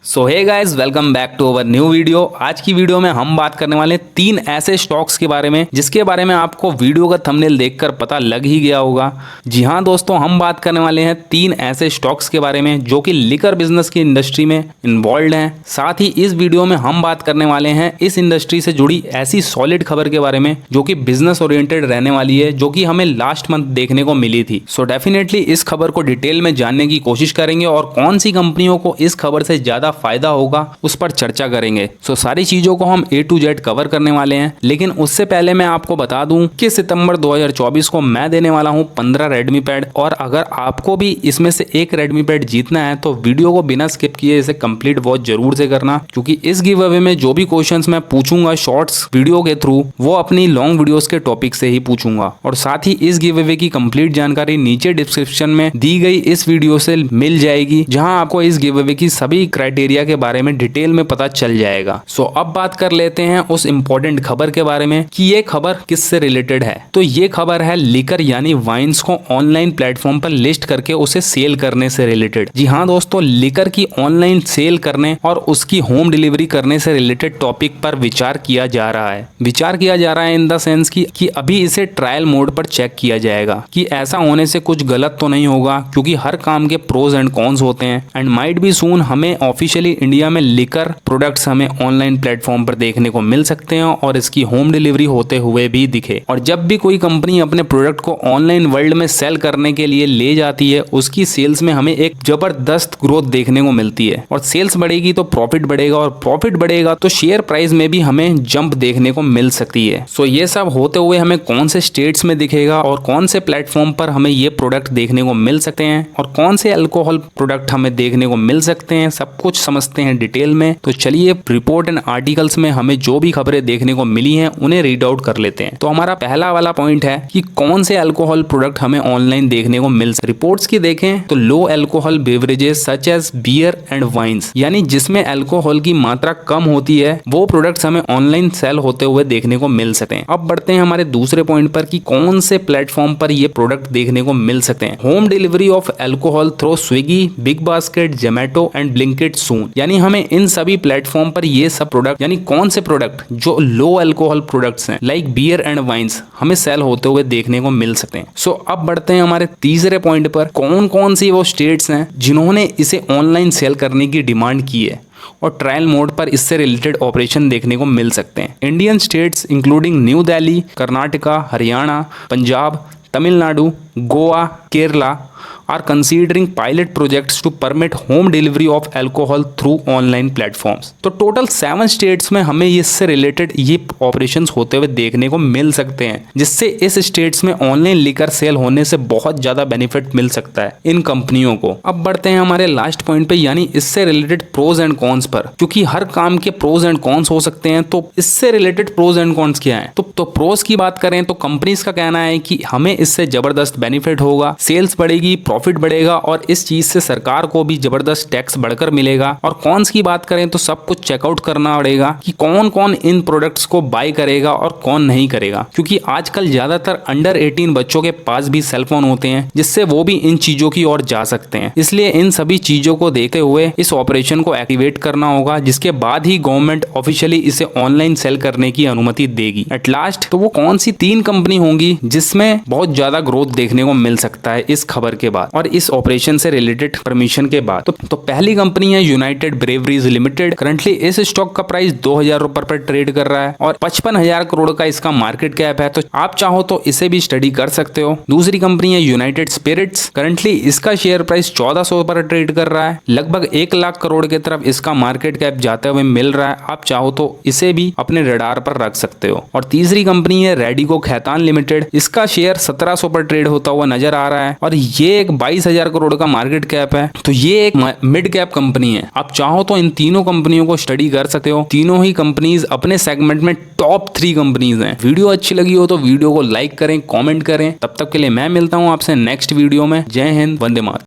So hey guys, welcome back to our new video. आज की video में हम बात करने वाले हैं 3 ऐसे स्टॉक्स के बारे में जिसके बारे में आपको वीडियो का थंबनेल देखकर पता लग ही गया होगा। जी हाँ दोस्तों, हम बात करने वाले हैं 3 ऐसे स्टॉक्स के बारे में जो कि लिकर बिजनेस की इंडस्ट्री में इन्वॉल्व हैं। साथ ही इस वीडियो में हम बात करने वाले हैं इस इंडस्ट्री से जुड़ी ऐसी सॉलिड खबर के बारे में जो कि बिजनेस ओरिएंटेड रहने वाली है, जो कि हमें लास्ट मंथ देखने को मिली थी। सो डेफिनेटली इस खबर को डिटेल में जानने की कोशिश करेंगे और कौन सी कंपनियों को इस खबर से ज्यादा फायदा होगा उस पर चर्चा करेंगे। सो सारी चीजों को हम A to Z कवर करने वाले हैं, लेकिन उससे पहले मैं आपको बता दूं कि सितंबर 2024 को मैं देने वाला हूं 15 रेडमी पैड, और अगर आपको भी इसमें से एक रेडमी पैड जीतना है तो वीडियो को बिना स्किप किए इसे कंप्लीट वॉच जरूर से करना, क्योंकि इस गिव अवे में जो भी क्वेश्चंस मैं पूछूंगा शॉर्ट्स वीडियो के थ्रू वो अपनी लॉन्ग वीडियोस के टॉपिक से ही पूछूंगा। और साथ ही इस गिव अवे की कंप्लीट जानकारी नीचे डिस्क्रिप्शन में दी गई इस वीडियो से मिल जाएगी, जहां आपको इस गिव अवे की सभी क्राइटेरिया के बारे में डिटेल में पता चल जाएगा। सो अब बात कर लेते हैं उस इम्पोर्टेंट खबर के बारे में कि ये खबर किससे रिलेटेड है। तो ये खबर है लिकर यानी वाइन्स को ऑनलाइन प्लेटफॉर्म पर लिस्ट करके उसे सेल करने से रिलेटेड। जी हाँ दोस्तों, लिकर की ऑनलाइन सेल करने और उसकी होम डिलीवरी करने से रिलेटेड टॉपिक पर विचार किया जा रहा है। विचार किया जा रहा है इन द सेंस कि अभी इसे ट्रायल मोड पर चेक किया जाएगा कि ऐसा होने से कुछ गलत तो नहीं होगा, क्योंकि हर काम के प्रोज एंड कॉन्स होते हैं। एंड माइट बी सून हमें ऑफिशियली इंडिया में लिकर प्रोडक्ट्स हमें ऑनलाइन प्लेटफॉर्म पर देखने को मिल सकते हैं और इसकी होम डिलीवरी होते हुए भी दिखे। और जब भी कोई कंपनी अपने प्रोडक्ट को ऑनलाइन वर्ल्ड में सेल करने के लिए ले जाती है, उसकी सेल्स में हमें एक जबरदस्त ग्रोथ देखने को मिलती है। और सेल्स बढ़ेगी तो प्रॉफिट बढ़ेगा, और प्रॉफिट बढ़ेगा तो शेयर प्राइस में भी हमें जंप देखने को मिल सकती है। सो ये सब होते हुए हमें कौन से स्टेट्स में दिखेगा और कौन से प्लेटफॉर्म पर हमें ये प्रोडक्ट देखने को मिल सकते हैं और कौन से अल्कोहल प्रोडक्ट हमें देखने को मिल सकते हैं, सब कुछ समझते हैं डिटेल में। तो चलिए रिपोर्ट एंड आर्टिकल्स में हमें जो भी खबरें देखने को मिली हैं उन्हें रीड आउट कर लेते हैं। तो हमारा पहला वाला पॉइंट है कि कौन से अल्कोहल प्रोडक्ट हमें ऑनलाइन देखने को मिल सकते। रिपोर्ट्स की देखें तो low alcohol beverages such as beer and wines, यानी जिसमें अल्कोहल की मात्रा कम होती है, वो प्रोडक्ट्स हमें ऑनलाइन सेल होते हुए देखने को मिल सकते हैं। अब बढ़ते हैं हमारे दूसरे पॉइंट पर कि कौन से प्लेटफॉर्म पर ये प्रोडक्ट देखने को मिल सकते हैं। Home delivery of alcohol through Swiggy, Big Basket, Zomato and Blinkit soon, यानी हमें इन सभी प्लेटफॉर्म पर ये सब प्रोडक्ट, यानी कौन से प्रोडक्ट जो लो अल्कोहल प्रोडक्ट्स हैं लाइक बियर एंड वाइन्स, हमें सेल होते हुए देखने को मिल सकते हैं। सो अब बढ़ते हैं हमारे तीसरे पॉइंट पर, कौन कौन सी वो स्टेट्स हैं जिन्होंने इसे ऑनलाइन सेल करने की डिमांड की है और ट्रायल मोड पर इससे रिलेटेड ऑपरेशन देखने को मिल सकते हैं। Indian states including new Delhi, Karnataka, Haryana, Punjab, Tamil Nadu, Goa, Kerala are considering pilot projects to permit home delivery of alcohol through online platforms। तो टोटल 7 स्टेट्स में हमें इससे रिलेटेड ये ऑपरेशंस होते हुए देखने को मिल सकते हैं, जिससे इस स्टेट्स में ऑनलाइन लिकर सेल होने से बहुत ज्यादा बेनिफिट मिल सकता है इन कंपनियों को। अब बढ़ते हैं हमारे लास्ट पॉइंट पे, यानी इससे रिलेटेड प्रोज एंड कॉन्स पर, क्योंकि हर काम के प्रोज एंड कॉन्स हो सकते हैं। तो इससे रिलेटेड प्रोज एंड कॉन्स क्या है? तो प्रोज की बात करें तो कंपनीज का कहना है कि हमें इससे जबरदस्त बेनिफिट होगा, सेल्स बढ़ेगी, प्रॉफिट बढ़ेगा, और इस चीज से सरकार को भी जबरदस्त टैक्स बढ़कर मिलेगा। और कॉन्स की बात करें तो सब कुछ चेकआउट करना पड़ेगा कि कौन कौन इन प्रोडक्ट्स को बाय करेगा और कौन नहीं करेगा, क्योंकि आजकल ज्यादातर अंडर 18 बच्चों के पास भी सेलफोन होते हैं, जिससे वो भी इन चीजों की ओर जा सकते हैं। इसलिए इन सभी चीजों को देखते हुए इस ऑपरेशन को एक्टिवेट करना होगा, जिसके बाद ही गवर्नमेंट ऑफिशियली इसे ऑनलाइन सेल करने की अनुमति देगी। एट लास्ट तो वो कौन सी 3 कंपनी होंगी जिसमें बहुत ज्यादा ग्रोथ देखने को मिल सकता है इस खबर के बाद और इस ऑपरेशन से रिलेटेड परमिशन के बाद? तो पहली कंपनी है यूनाइटेड ब्रेवरीज लिमिटेड। करंटली इस स्टॉक का प्राइस 2000 रुपए पर ट्रेड कर रहा है और 55,000 करोड़ का इसका मार्केट कैप है। तो आप चाहो तो इसे भी स्टडी कर सकते हो। दूसरी कंपनी है यूनाइटेड स्पिरिट्स। करंटली इसका शेयर प्राइस 1400 पर ट्रेड कर रहा है, लगभग 1 लाख करोड़ की तरफ इसका मार्केट कैप जाते हुए मिल रहा है। आप चाहो तो इसे भी अपने रडार पर रख सकते हो। और तीसरी कंपनी है रेडिको खैतान लिमिटेड। इसका शेयर 1700 पर ट्रेड होता हुआ नजर आ रहा है और ये एक 22,000 करोड़ का मार्केट कैप है। तो ये एक मिड कैप कंपनी है। आप चाहो तो इन तीनों कंपनियों को स्टडी कर सकते हो। तीनों ही कंपनीज अपने सेगमेंट में टॉप 3 कंपनीज हैं। वीडियो अच्छी लगी हो तो वीडियो को लाइक करें, कमेंट करें। तब तक के लिए मैं मिलता हूं आपसे नेक्स्ट वीडियो में। जय हिंद, वंदे मातरम।